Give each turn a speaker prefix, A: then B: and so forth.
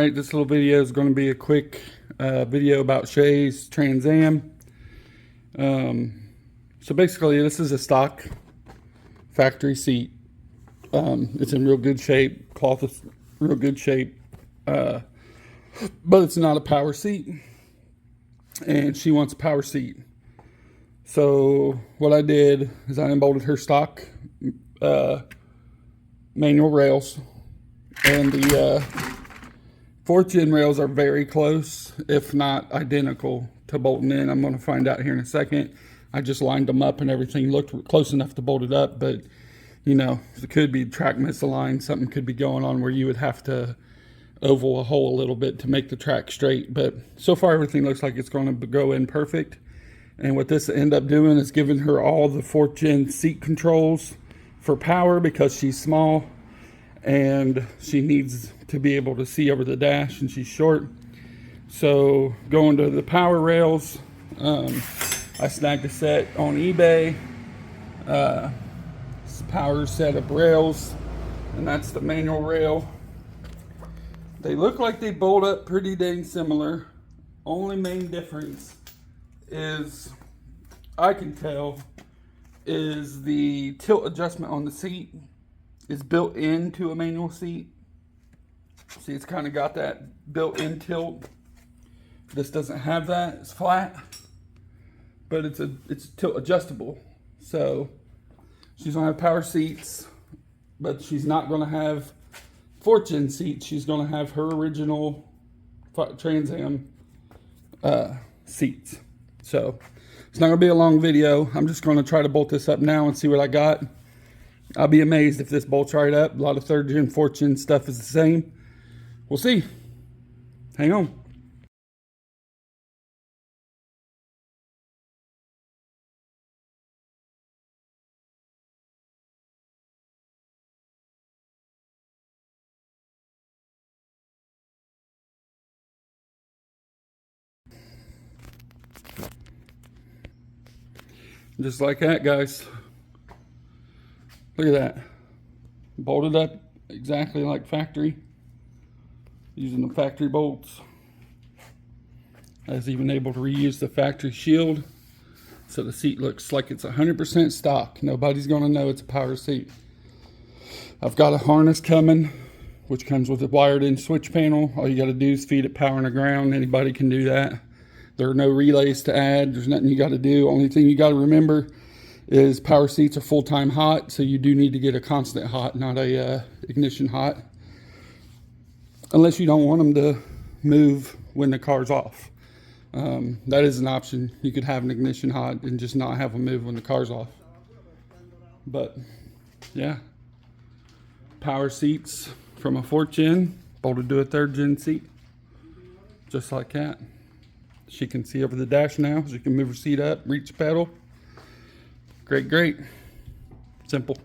A: Alright, this little video is going to be a quick video about Shay's Trans Am. So basically this is a stock factory seat. It's in real good shape, cloth is real good shape, but it's not a power seat, and she wants a power seat. So what I did is I unbolted her stock manual rails, and the 4th gen rails are very close, if not identical, to bolting in. I'm going to find out here in a second. I just lined them up and everything looked close enough to bolt it up, but you know, it could be track misaligned. Something could be going on where you would have to oval a hole a little bit to make the track straight. But so far everything looks like it's going to go in perfect. And what this end up doing is giving her all the 4th gen seat controls for power, because she's small and she needs to be able to see over the dash and she's short. So going to the power rails, I snagged a set on eBay, power set of rails, and that's the manual rail. They look like they bolt up pretty dang similar. Only main difference is, I can tell, is the tilt adjustment on the seat is built into a manual seat. See, it's kind of got that built-in tilt. This doesn't have that. It's flat, but it's tilt adjustable. So she's gonna have power seats, but she's not gonna have 4th gen seats. She's gonna have her original Trans Am seats. So it's not gonna be a long video. I'm just gonna try to bolt this up now and see what I got. I'll be amazed if this bolts right up. A lot of 3rd gen, 4th gen stuff is the same. We'll see. Hang on. Just like that, guys. Look at that. Bolted up exactly like factory, using the factory bolts. I was even able to reuse the factory shield, so the seat looks like it's 100% stock. Nobody's gonna know it's a power seat. I've got a harness coming, which comes with a wired in switch panel. All you gotta do is feed it power in the ground. Anybody can do that. There are no relays to add. There's nothing you gotta do. Only thing you gotta remember is power seats are full-time hot, so you do need to get a constant hot, not a ignition hot, unless you don't want them to move when the car's off. That is an option. You could have an ignition hot and just not have them move when the car's off. But yeah, power seats from a 4th gen bolted to a 3rd gen seat, just like that. She can see over the dash now. She can move her seat up, reach the pedal. Great, great. Simple.